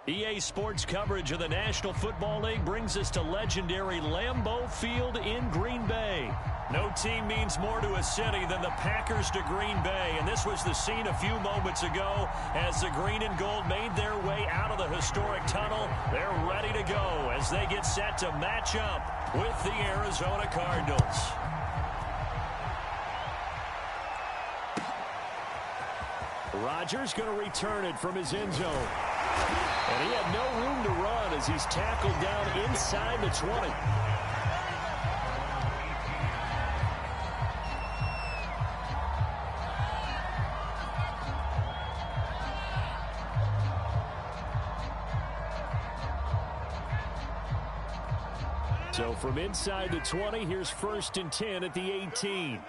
EA Sports coverage of the National Football League brings us to legendary Lambeau Field in Green Bay. No team means more to a city than the Packers to Green Bay, and this was the scene a few moments ago as the green and gold made their way out of the historic tunnel. They're ready to go as they get set to match up with the Arizona Cardinals. Rodgers going to return it from his end zone. And he had no room to run as he's tackled down inside the 20. So from inside the 20, here's 1st and 10 at the 18.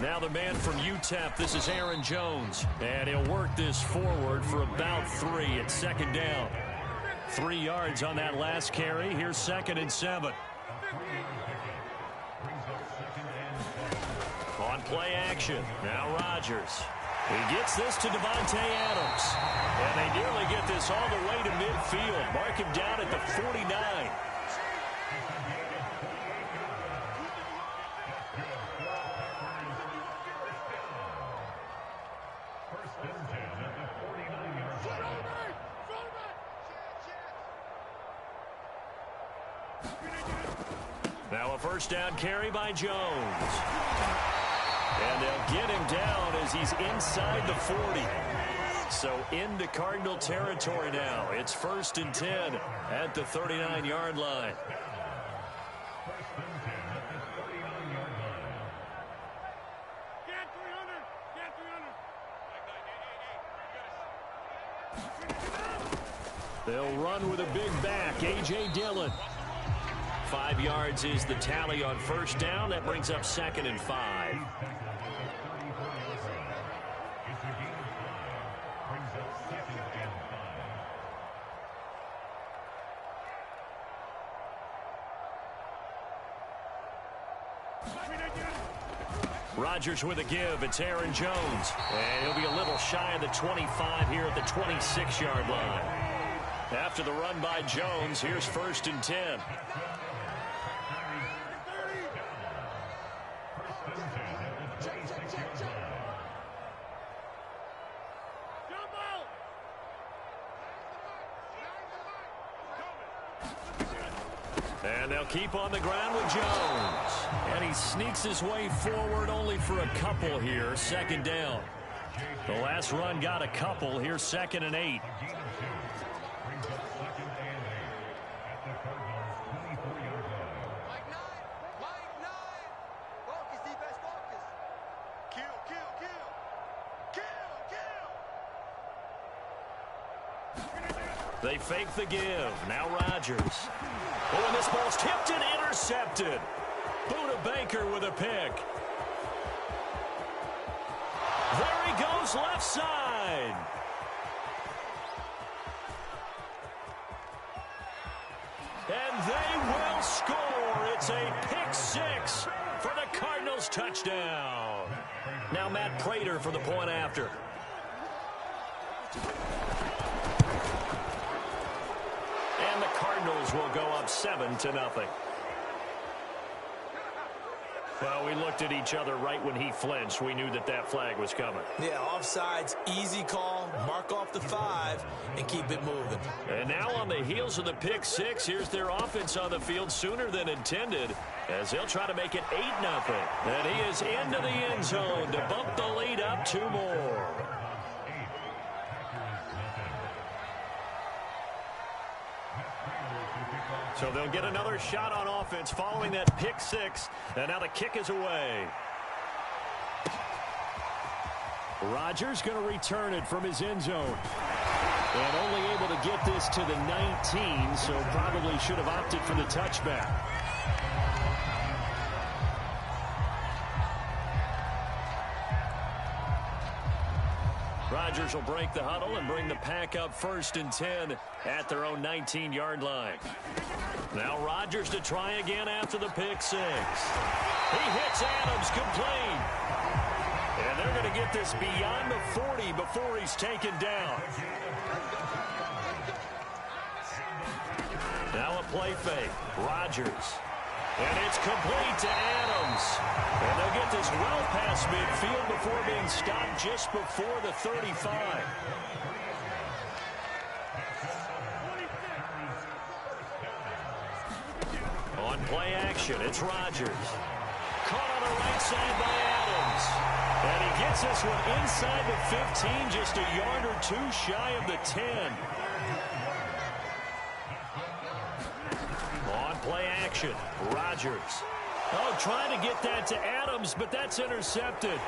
Now the man from UTEP, this is Aaron Jones. And he'll work this forward for about 3 at 2nd down. 3 yards on that last carry. Here's 2nd and 7. On play action. Now Rodgers. He gets this to Devontae Adams. And they nearly get this all the way to midfield. Mark him down at the 49. Now a 1st down carry by Jones. And they'll get him down as he's inside the 40. So into Cardinal territory now. It's 1st and 10 at the 39-yard line. They'll run with a big back, A.J. Dillon. 5 yards is the tally on 1st down. That brings up 2nd and 5. Rodgers with a give. It's Aaron Jones. And he'll be a little shy of the 25 here at the 26-yard line. After the run by Jones, here's 1st and 10. And they'll keep on the ground with Jones. And he sneaks his way forward only for a couple here. 2nd down. The last run got a couple. Here's 2nd and 8. They fake the give. Now Rodgers. Oh, and this ball's tipped and intercepted. Buda Baker with a pick. There he goes, left side. And they will score. It's a pick 6 for the Cardinals touchdown. Now Matt Prater for the point after. And the Cardinals will go up 7-0. Well, we looked at each other right when he flinched. We knew that that flag was coming. Yeah, offsides, easy call, mark off the 5, and keep it moving. And now on the heels of the pick 6, here's their offense on the field sooner than intended as they'll try to make it 8-0. And he is into the end zone to bump the lead up 2 more. So they'll get another shot on offense following that pick 6. And now the kick is away. Rodgers going to return it from his end zone. And only able to get this to the 19, so probably should have opted for the touchback. Rodgers will break the huddle and bring the pack up 1st and 10 at their own 19-yard line. Now Rodgers to try again after the pick six. He hits Adams complete. And they're going to get this beyond the 40 before he's taken down. Now a play fake. Rodgers. And it's complete to Adams. And they'll get this well past midfield before being stopped just before the 35. On play action, it's Rodgers. Caught on the right side by Adams. And he gets this one inside the 15, just a yard or two shy of the 10. On play action, Rodgers. Oh, trying to get that to Adams, but that's intercepted.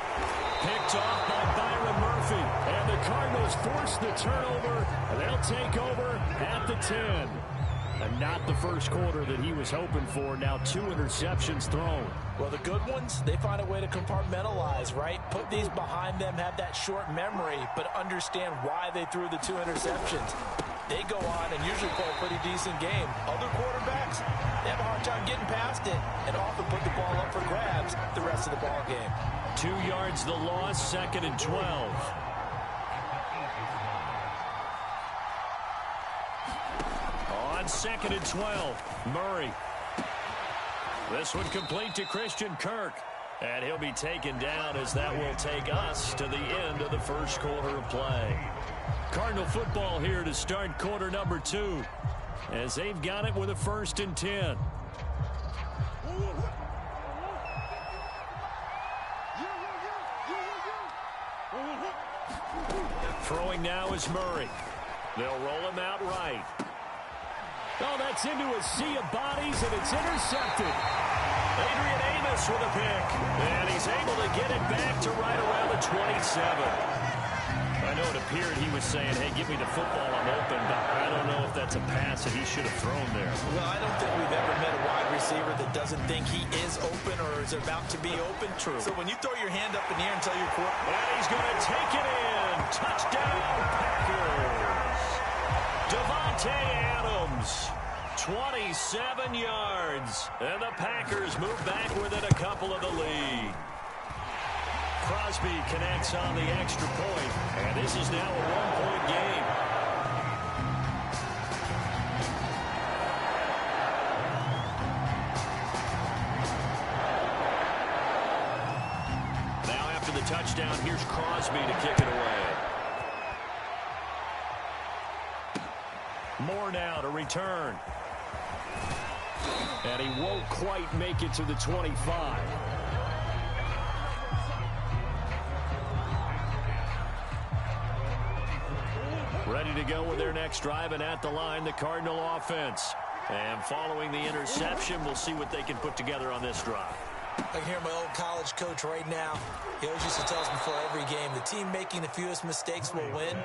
Picked off by Byron Murphy. And the Cardinals force the turnover. They'll take over at the 10. And not the first quarter that he was hoping for. Now 2 interceptions thrown. Well, the good ones, they find a way to compartmentalize, right? Put these behind them, have that short memory, but understand why they threw the 2 interceptions. They go on and usually play a pretty decent game. Other quarterbacks, they have a hard time getting past it and often put the ball up for grabs the rest of the ball game. 2 yards the loss, 2nd and 12. On 2nd and 12, Murray. This one complete to Christian Kirk. And he'll be taken down as that will take us to the end of the first quarter of play. Cardinal football here to start quarter number 2 as they've got it with a 1st and 10. Throwing now is Murray. They'll roll him out right. Oh, that's into a sea of bodies, and it's intercepted. Adrian Amos with a pick, and he's able to get it back to right around the 27. I know it appeared he was saying, hey, give me the football, I'm open, but I don't know if that's a pass that he should have thrown there. Well, I don't think we've ever met a wide receiver that doesn't think he is open or is about to be open. True. So when you throw your hand up in the air and tell your quarterback, and he's going to take it in. Touchdown, Packers. Davante Adams, 27 yards. And the Packers move back within a couple of the lead. Crosby connects on the extra point, and this is now a 1-point game. Now after the touchdown, here's Crosby to kick it away. Moore now to return. And he won't quite make it to the 25. Ready to go with their next drive, and at the line, the Cardinal offense. And following the interception, we'll see what they can put together on this drive. I can hear my old college coach right now. He always used to tell us before every game, the team making the fewest mistakes will win.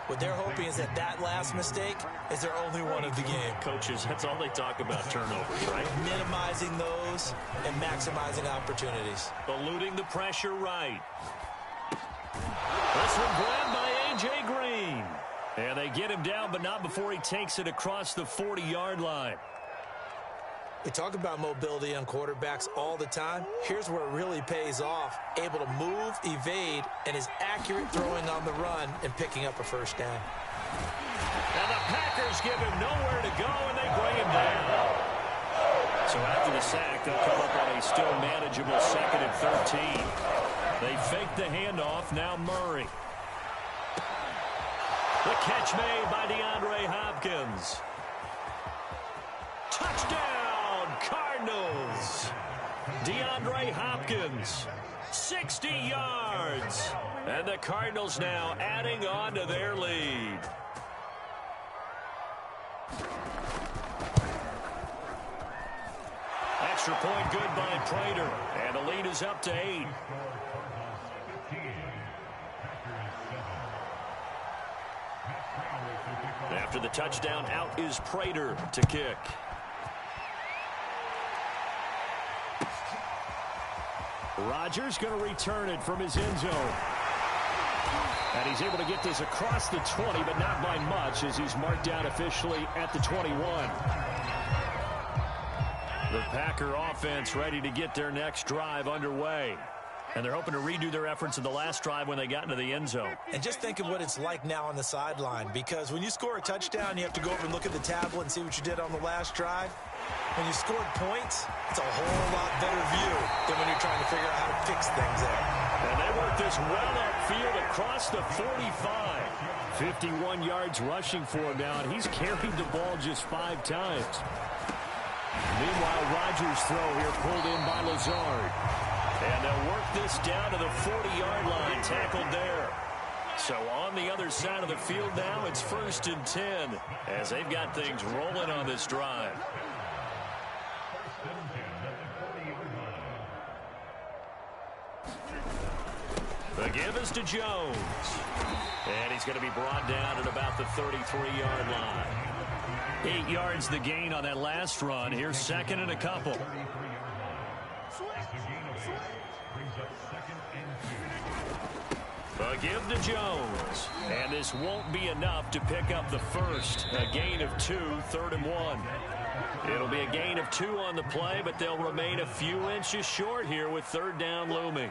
What they're hoping is that that last mistake is their only one of the game. Coaches, that's all they talk about, turnovers, right? Minimizing those and maximizing opportunities. Eluding the pressure right. This one grabbed by A.J. Green. And they get him down, but not before he takes it across the 40-yard line. We talk about mobility on quarterbacks all the time. Here's where it really pays off. Able to move, evade, and is accurate throwing on the run and picking up a first down. And the Packers give him nowhere to go, and they bring him down. So after the sack, they'll come up on a still manageable 2nd and 13. They fake the handoff, now Murray. The catch made by DeAndre Hopkins. Touchdown, Cardinals. DeAndre Hopkins, 60 yards. And the Cardinals now adding on to their lead. Extra point good by Prater. And the lead is up to 8. After the touchdown, out is Prater to kick. Rodgers going to return it from his end zone. And he's able to get this across the 20, but not by much as he's marked down officially at the 21. The Packer offense ready to get their next drive underway. And they're hoping to redo their efforts in the last drive when they got into the end zone. And just think of what it's like now on the sideline, because when you score a touchdown, you have to go over and look at the tablet and see what you did on the last drive. When you scored points, it's a whole lot better view than when you're trying to figure out how to fix things there. And they work this well upfield across the 45. 51 yards rushing for him now, and he's carried the ball just 5 times. Meanwhile, Rodgers' throw here pulled in by Lazard. And they'll work this down to the 40-yard line, tackled there. So on the other side of the field now, it's 1st and 10 as they've got things rolling on this drive. The give is to Jones. And he's going to be brought down at about the 33-yard line. 8 yards the gain on that last run. Here's 2nd and a couple. A give to Jones. And this won't be enough to pick up the first. A gain of 2, 3rd and 1. It'll be a gain of 2 on the play, but they'll remain a few inches short here with 3rd down looming.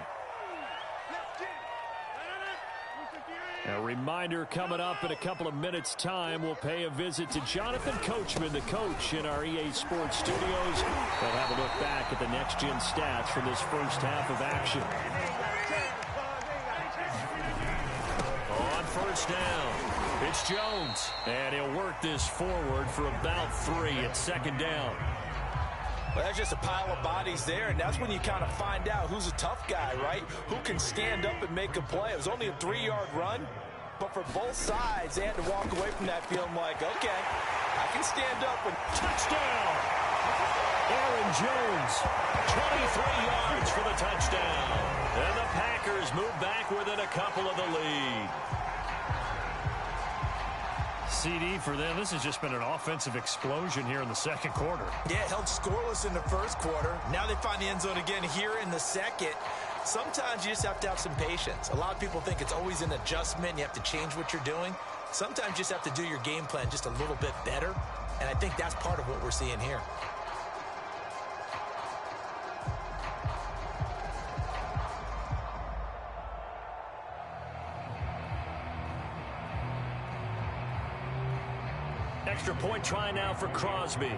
A reminder coming up in a couple of minutes' time. We'll pay a visit to Jonathan Coachman, the coach in our EA Sports studios. We'll have a look back at the next-gen stats from this first half of action. On 1st down, it's Jones. And he'll work this forward for about 3 at 2nd down. Well, that's just a pile of bodies there, and that's when you kind of find out who's a tough guy, right? Who can stand up and make a play. It was only a 3-yard run, but for both sides, they had to walk away from that feeling like, okay, I can stand up and touchdown. Aaron Jones, 23 yards for the touchdown. And the Packers move back within a couple of the lead. CD for them. This has just been an offensive explosion here in the 2nd quarter. Yeah, held scoreless in the 1st quarter. Now they find the end zone again here in the 2nd. Sometimes you just have to have some patience. A lot of people think it's always an adjustment. You have to change what you're doing. Sometimes you just have to do your game plan just a little bit better. And I think that's part of what we're seeing here. Extra point try now for Crosby.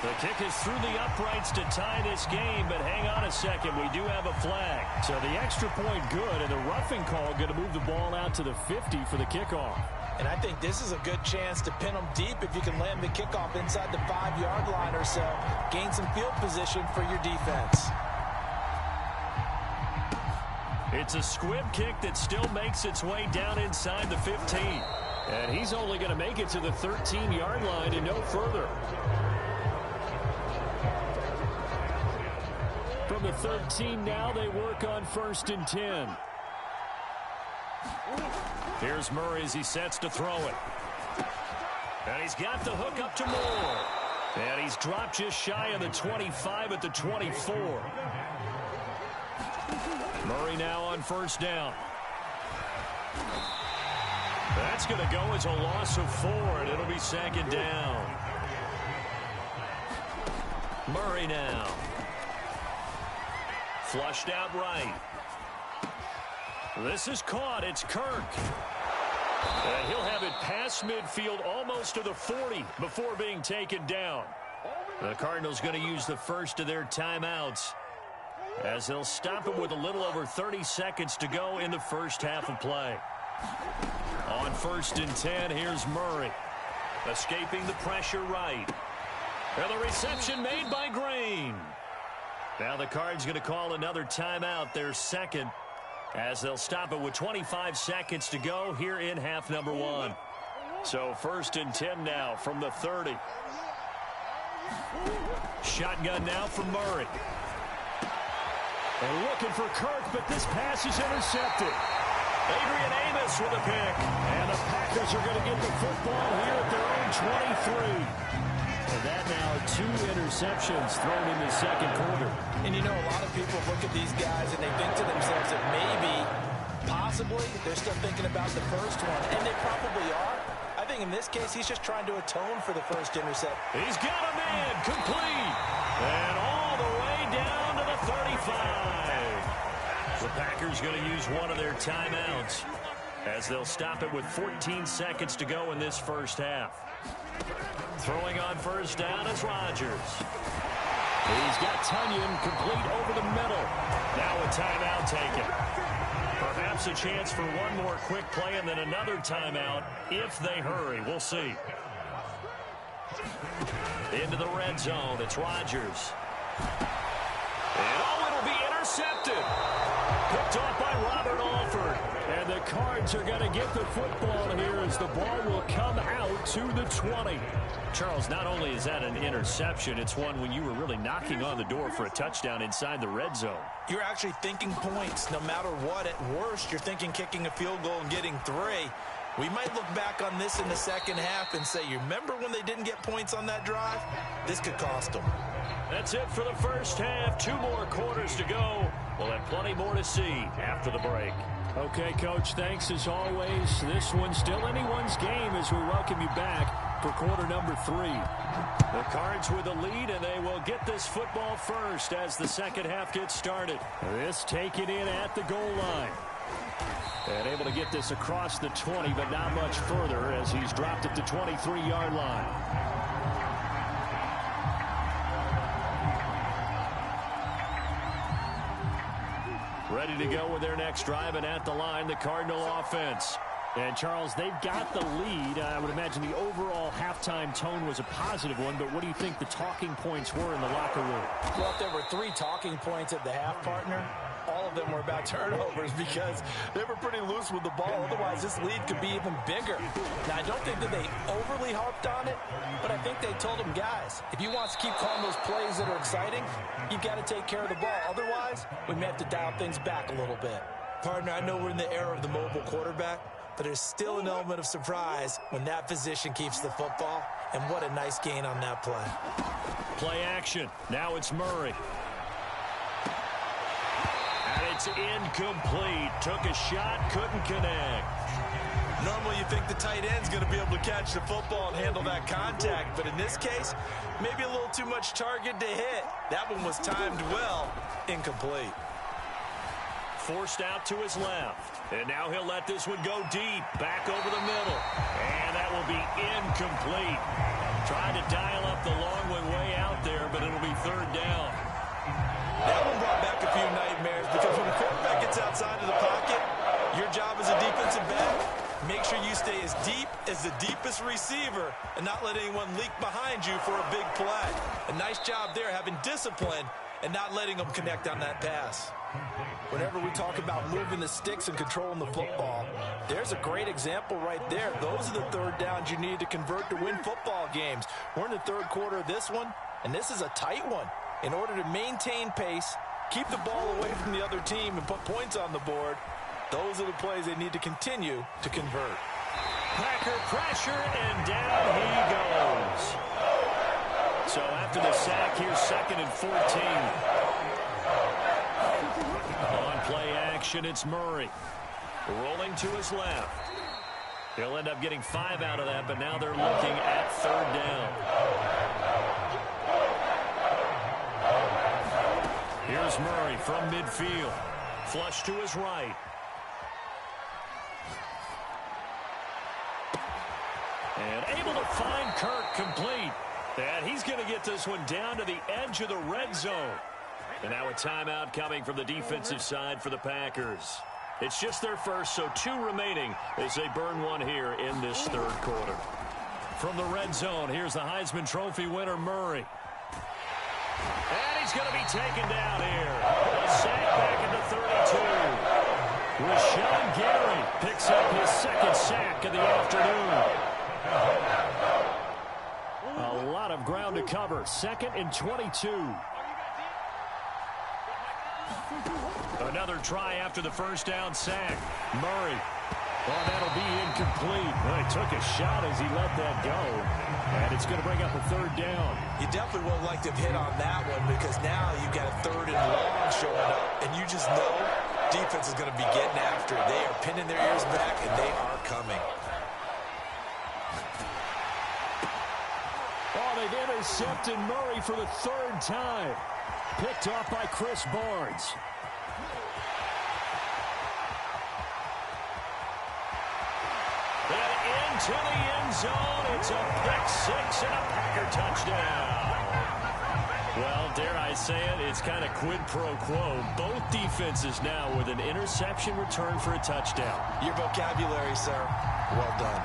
The kick is through the uprights to tie this game, but hang on a second. We do have a flag. So the extra point good, and the roughing call going to move the ball out to the 50 for the kickoff. And I think this is a good chance to pin them deep if you can land the kickoff inside the 5-yard line or so. Gain some field position for your defense. It's a squib kick that still makes its way down inside the 15. And he's only going to make it to the 13-yard line and no further. From the 13 now, they work on 1st and 10. Here's Murray as he sets to throw it. And he's got the hook up to Moore. And he's dropped just shy of the 25 at the 24. Murray now on 1st down. That's going to go as a loss of 4, and it'll be 2nd down. Murray now. Flushed out right. This is caught. It's Kirk. And he'll have it past midfield almost to the 40 before being taken down. The Cardinals going to use the first of their timeouts as they'll stop him with a little over 30 seconds to go in the first half of play. On 1st and 10, here's Murray. Escaping the pressure right. And the reception made by Green. Now the Cards going to call another timeout, their 2nd, as they'll stop it with 25 seconds to go here in half number 1. So 1st and 10 now from the 30. Shotgun now for Murray. And looking for Kirk, but this pass is intercepted. Adrian Amos with a pick. And the Packers are going to get the football here at their own 23. And that now 2 interceptions thrown in the 2nd quarter. And you know, a lot of people look at these guys and they think to themselves that maybe, possibly, they're still thinking about the first one. And they probably are. I think anything, in this case, he's just trying to atone for the first intercept. He's got a man complete. And all the way down to the 35. The Packers going to use one of their timeouts as they'll stop it with 14 seconds to go in this first half. Throwing on first down is Rodgers. He's got Tunyon complete over the middle. Now a timeout taken. Perhaps a chance for one more quick play and then another timeout if they hurry. We'll see. Into the red zone. It's Rodgers. And it'll be intercepted. Picked off by Robert Alford. And the Cards are going to get the football here as the ball will come out to the 20. Charles, not only is that an interception, it's one when you were really knocking on the door for a touchdown inside the red zone. You're actually thinking points no matter what. At worst, you're thinking kicking a field goal and getting 3. We might look back on this in the second half and say, you remember when they didn't get points on that drive? This could cost them. That's it for the first half. 2 more quarters to go. We'll have plenty more to see after the break. Okay, Coach, thanks as always. This one's still anyone's game as we welcome you back for quarter number 3. The Cards with a lead, and they will get this football first as the second half gets started. This taken in at the goal line. And able to get this across the 20, but not much further as he's dropped at the 23-yard line. Ready to go with their next drive, and at the line, the Cardinal offense. And, Charles, they've got the lead. I would imagine the overall halftime tone was a positive one, but what do you think the talking points were in the locker room? Well, if there were 3 talking points at the half, partner, all of them were about turnovers because they were pretty loose with the ball. Otherwise, this lead could be even bigger. Now, I don't think that they overly harped on it, but I think they told them, guys, if you want to keep calling those plays that are exciting, you've got to take care of the ball. Otherwise, we may have to dial things back a little bit. Partner, I know we're in the era of the mobile quarterback, but there's still an element of surprise when that position keeps the football, and what a nice gain on that play. Play action. Now it's Murray. And it's incomplete. Took a shot, couldn't connect. Normally you think the tight end's going to be able to catch the football and handle that contact, but in this case, maybe a little too much target to hit. That one was timed well. Incomplete. Forced out to his left. And now he'll let this one go deep. Back over the middle. And that will be incomplete. Trying to dial up the long one way out there, but it'll be third down. That one brought back a few nightmares because when the quarterback gets outside of the pocket, your job as a defensive back, make sure you stay as deep as the deepest receiver and not let anyone leak behind you for a big play. A nice job there having discipline and not letting them connect on that pass. Whenever we talk about moving the sticks and controlling the football, there's a great example right there. Those are the third downs you need to convert to win football games. We're in the third quarter of this one, and this is a tight one. In order to maintain pace, keep the ball away from the other team, and put points on the board, those are the plays they need to continue to convert. Packer pressure, and down he goes. So after the sack, here's 2nd and 14. On play action, it's Murray. Rolling to his left. He'll end up getting 5 out of that, but now they're looking at third down. Here's Murray from midfield. Flush to his right. And able to find Kirk complete. And he's going to get this one down to the edge of the red zone. And now a timeout coming from the defensive side for the Packers. It's just their first, so 2 remaining as they burn one here in this third quarter. From the red zone, here's the Heisman Trophy winner, Murray. And he's going to be taken down here. A sack back at the 32. Rashawn Gary picks up his 2nd sack of the afternoon. A lot of ground to cover. 2nd and 22. Another try after the first down sack. Murray. Well, that'll be incomplete. Well, he took a shot as he let that go. And it's going to bring up a third down. You definitely won't like to hit on that one because now you've got a 3rd and long showing up. And you just know defense is going to be getting after it. They are pinning their ears back, and they are coming. Oh, they've intercepted Murray for the third time. Picked off by Chris Barnes. And into the end zone. It's a pick six and a Packer touchdown. Well, dare I say it, it's kind of quid pro quo. Both defenses now with an interception return for a touchdown. Your vocabulary, sir. Well done.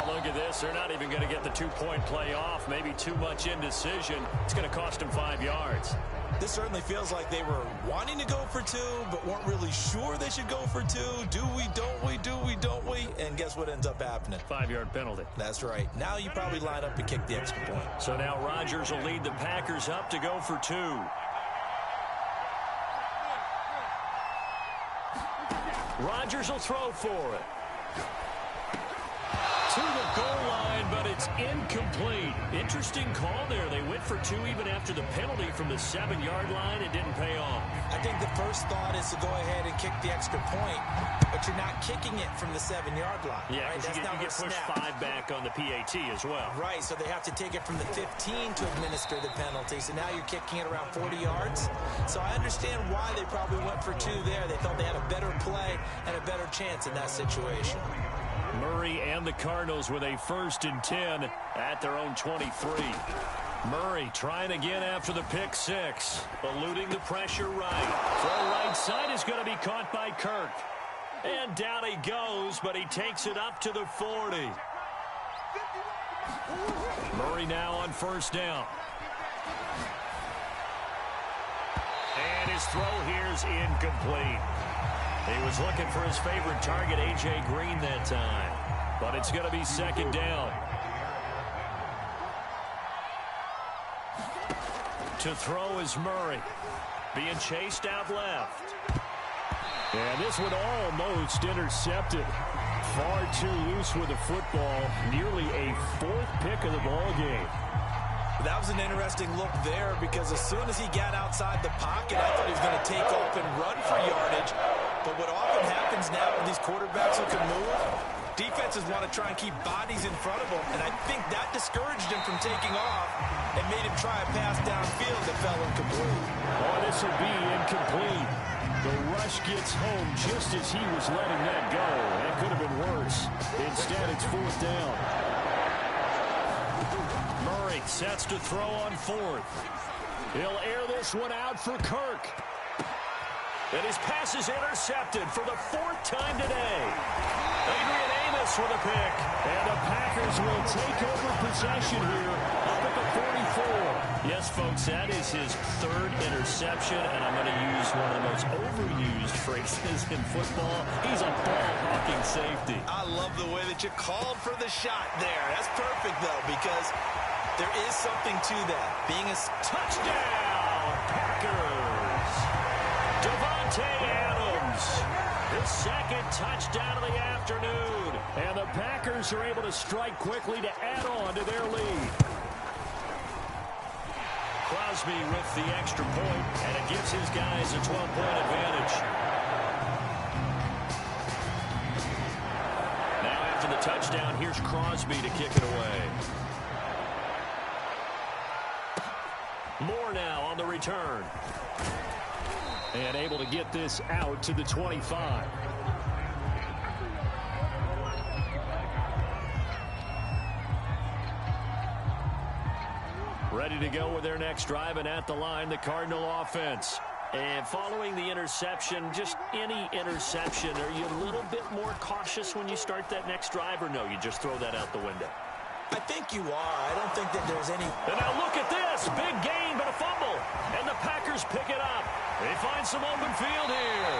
Look at this. They're not even going to get the two-point play off. Maybe too much indecision. It's going to cost them 5 yards. This certainly feels like they were wanting to go for two, but weren't really sure they should go for two. Do we, don't we, do we, don't we? And guess what ends up happening? 5-yard penalty. That's right. Now you probably line up and kick the extra point. So now Rodgers will lead the Packers up to go for two. Rodgers will throw for it. To the goal line, but it's incomplete. Interesting call there. They went for two even after the penalty from the 7-yard line. It didn't pay off. I think the first thought is to go ahead and kick the extra point, but you're not kicking it from the 7-yard line. Yeah, right? That's you get pushed snap. 5 back on the PAT as well. Right, so they have to take it from the 15 to administer the penalty. So now you're kicking it around 40 yards. So I understand why they probably went for two there. They thought they had a better play and a better chance in that situation. Murray and the Cardinals with a 1st and 10 at their own 23. Murray trying again after the pick six. Eluding the pressure right. Throw right side is going to be caught by Kirk. And down he goes, but he takes it up to the 40. Murray now on 1st down. And his throw here is incomplete. He was looking for his favorite target, A.J. Green, that time. But it's going to be 2nd down. To throw is Murray. Being chased out left. And this one almost intercepted. Far too loose with the football. Nearly a 4th pick of the ball game. That was an interesting look there because as soon as he got outside the pocket, I thought he was going to take off and run for yardage. But what often happens now with these quarterbacks who can move, defenses want to try and keep bodies in front of them. And I think that discouraged him from taking off and made him try a pass downfield that fell incomplete. Oh, this will be incomplete. The rush gets home just as he was letting that go. That could have been worse. Instead, it's 4th down. Murray sets to throw on 4th. He'll air this one out for Kirk. And his pass is intercepted for the 4th time today. Adrian Amos with a pick. And the Packers will take over possession here up at the 44. Yes, folks, that is his 3rd interception. And I'm going to use one of the most overused phrases in football. He's a ball-hawking safety. I love the way that you called for the shot there. That's perfect, though, because there is something to that. Being a touchdown, Packers. Devontae Adams, his 2nd touchdown of the afternoon. And the Packers are able to strike quickly to add on to their lead. Crosby with the extra point, and it gives his guys a 12-point advantage. Now after the touchdown, here's Crosby to kick it away. Moore now on the return. And able to get this out to the 25. Ready to go with their next drive, and at the line, the Cardinal offense. And following the interception, just any interception, are you a little bit more cautious when you start that next drive, or no, you just throw that out the window? I think you are. I don't think that there's any... And now look at this. Big gain, but a fumble. And the Packers pick it up. They find some open field here.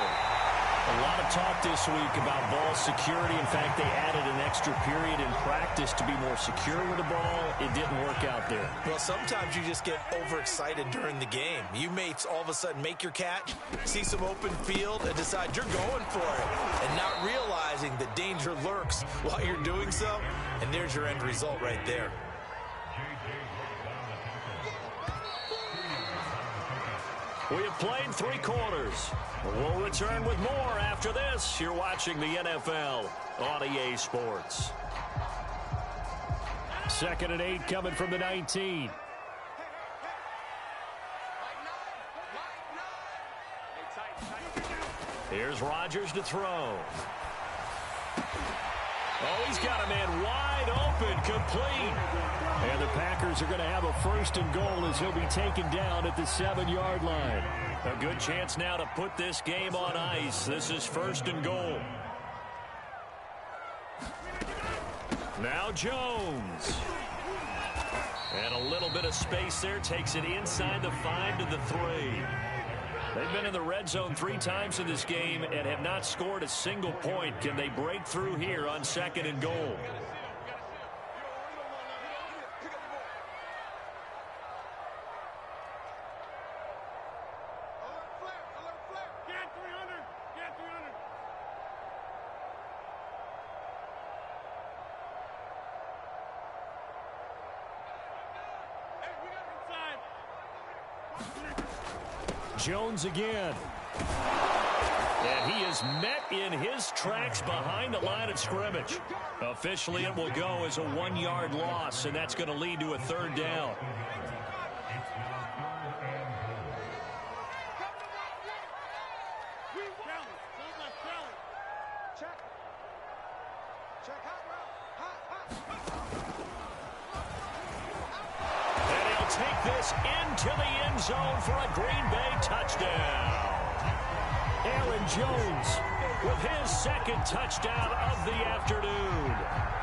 lot of talk this week about ball security. In fact, they added an extra period in practice to be more secure with the ball. It didn't work out there. Well, sometimes you just get overexcited during the game. You may all of a sudden make your catch, see some open field, and decide you're going for it, and not realizing the danger lurks while you're doing so, and there's your end result right there. We have played 3 quarters. We'll return with more after this. You're watching the NFL on EA Sports. 2nd and 8 coming from the 19. Here's Rodgers to throw. Oh, he's got a man wide open, complete. And the Packers are going to have a 1st and goal as he'll be taken down at the 7-yard line. A good chance now to put this game on ice. This is 1st and goal. Now Jones. And a little bit of space there. Takes it inside the 5 to the 3. They've been in the red zone 3 times in this game and have not scored a single point. Can they break through here on 2nd and goal? Jones again. And he is met in his tracks behind the line of scrimmage. Officially, it will go as a 1-yard loss, and that's going to lead to a 3rd down. Take this into the end zone for a Green Bay touchdown. Aaron Jones with his 2nd touchdown of the afternoon.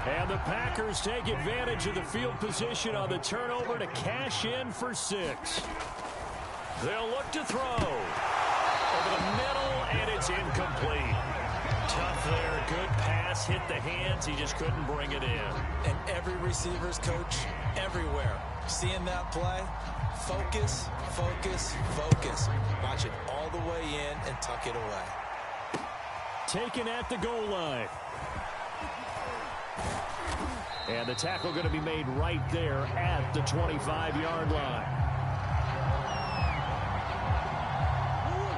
And the Packers take advantage of the field position on the turnover to cash in for 6. They'll look to throw. Over the middle, and it's incomplete. Tough there, good pass, hit the hands, he just couldn't bring it in. And every receiver's coach, everywhere, seeing that play, focus, focus, focus. Watch it all the way in and tuck it away. Taken at the goal line. And the tackle going to be made right there at the 25-yard line.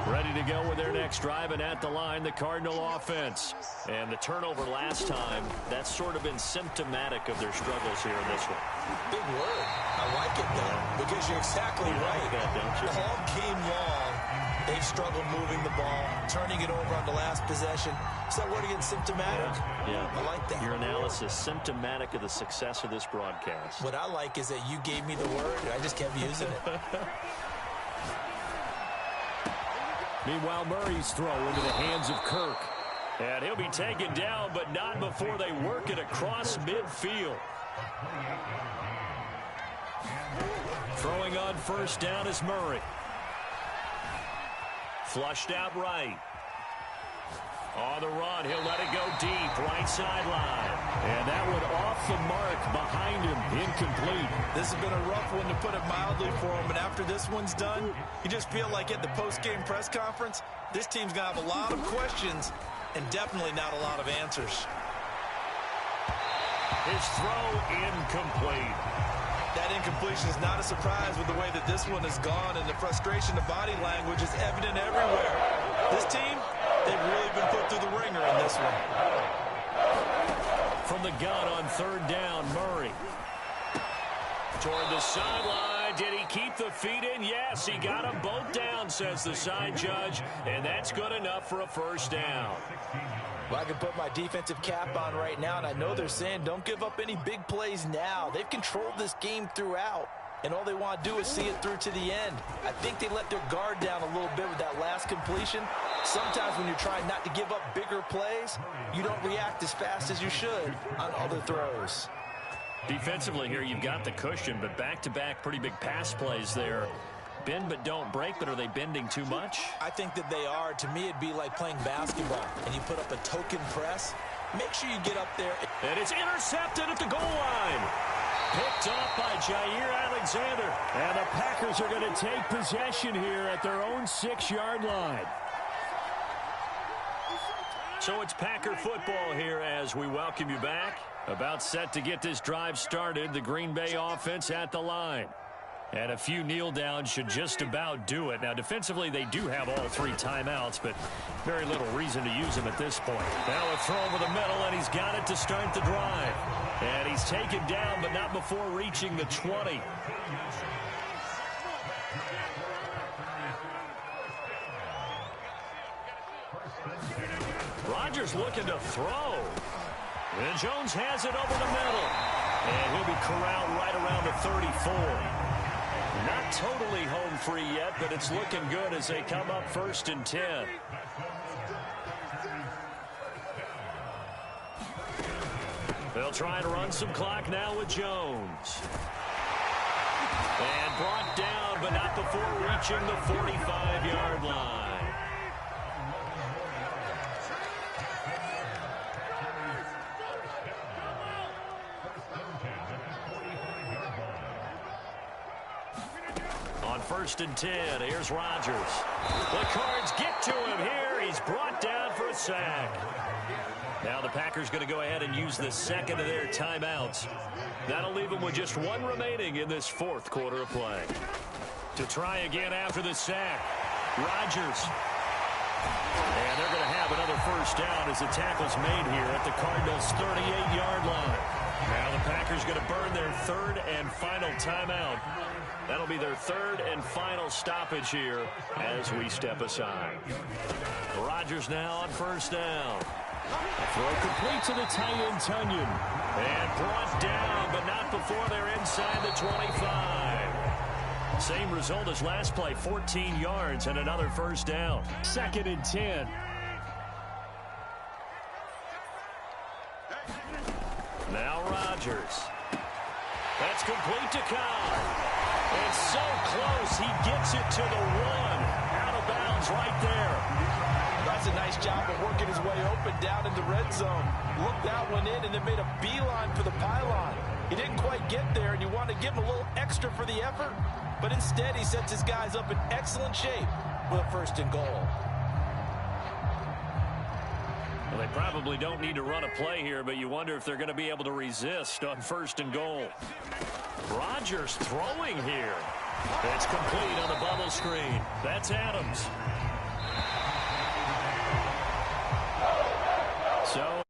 Ready to go with their next drive, and at the line, the Cardinal offense. And the turnover last time, that's sort of been symptomatic of their struggles here in this one. Big word. I like it, though, because you're exactly right. That, don't you? All game long, they've struggled moving the ball, turning it over on the last possession. Is that word again, symptomatic? Yeah. I like that. Your analysis, symptomatic of the success of this broadcast. What I like is that you gave me the word, and I just kept using it. Meanwhile, Murray's throw into the hands of Kirk. And he'll be taken down, but not before they work it across midfield. Throwing on 1st down is Murray. Flushed out right. On the run, he'll let it go deep, right sideline. And that one off the mark behind him, incomplete. This has been a rough one, to put it mildly, for him. And after this one's done, you just feel like at the post-game press conference, this team's going to have a lot of questions and definitely not a lot of answers. His throw incomplete. That incompletion is not a surprise with the way that this one has gone, and the frustration, the body language is evident everywhere. This team, they've really been put through the ringer in this one. From the gun on 3rd down, Murray. Toward the sideline. Did he keep the feet in? Yes, he got them both down, says the side judge, and that's good enough for a 1st down. Well, I can put my defensive cap on right now, and I know they're saying don't give up any big plays now. They've controlled this game throughout, and all they want to do is see it through to the end. I think they let their guard down a little bit with that last completion. Sometimes when you're trying not to give up bigger plays, you don't react as fast as you should on other throws. Defensively here, you've got the cushion, but back-to-back pretty big pass plays there. Bend but don't break, but are they bending too much? I think that they are. To me, it'd be like playing basketball, and you put up a token press. Make sure you get up there. And it's intercepted at the goal line. Picked off by Jair Alexander. And the Packers are going to take possession here at their own 6-yard line. So it's Packer football here as we welcome you back. About set to get this drive started. The Green Bay offense at the line. And a few kneel downs should just about do it. Now, defensively, they do have all 3 timeouts, but very little reason to use them at this point. Now a throw over the middle, and he's got it to start the drive. And he's taken down, but not before reaching the 20. Rodgers looking to throw. And Jones has it over the middle. And he'll be corralled right around the 34. Not totally home free yet, but it's looking good as they come up 1st and 10. They'll try and run some clock now with Jones. And brought down, but not before reaching the 45-yard line. On 1st and 10, here's Rodgers. The Cards get to him here. He's brought down for a sack. Now the Packers going to go ahead and use the second of their timeouts. That'll leave them with just 1 remaining in this 4th quarter of play. To try again after the sack, Rodgers. And they're going to have another 1st down as the tackle's made here at the Cardinals' 38-yard line. Now the Packers going to burn their 3rd and final timeout. That'll be their 3rd and final stoppage here as we step aside. Rodgers now on 1st down. A throw complete to the tight end, Tunyon. And brought down, but not before they're inside the 25. Same result as last play, 14 yards and another 1st down. 2nd and 10. Now Rodgers. That's complete to Cobb. It's so close, he gets it to the 1. Out of bounds right there. That's a nice job of working his way open down in the red zone. Looked that one in and then made a beeline for the pylon. He didn't quite get there, and you want to give him a little extra for the effort. But instead, he sets his guys up in excellent shape with a 1st and goal. Well, they probably don't need to run a play here, but you wonder if they're going to be able to resist on 1st and goal. Rodgers throwing here. It's complete on the bubble screen. That's Adams. So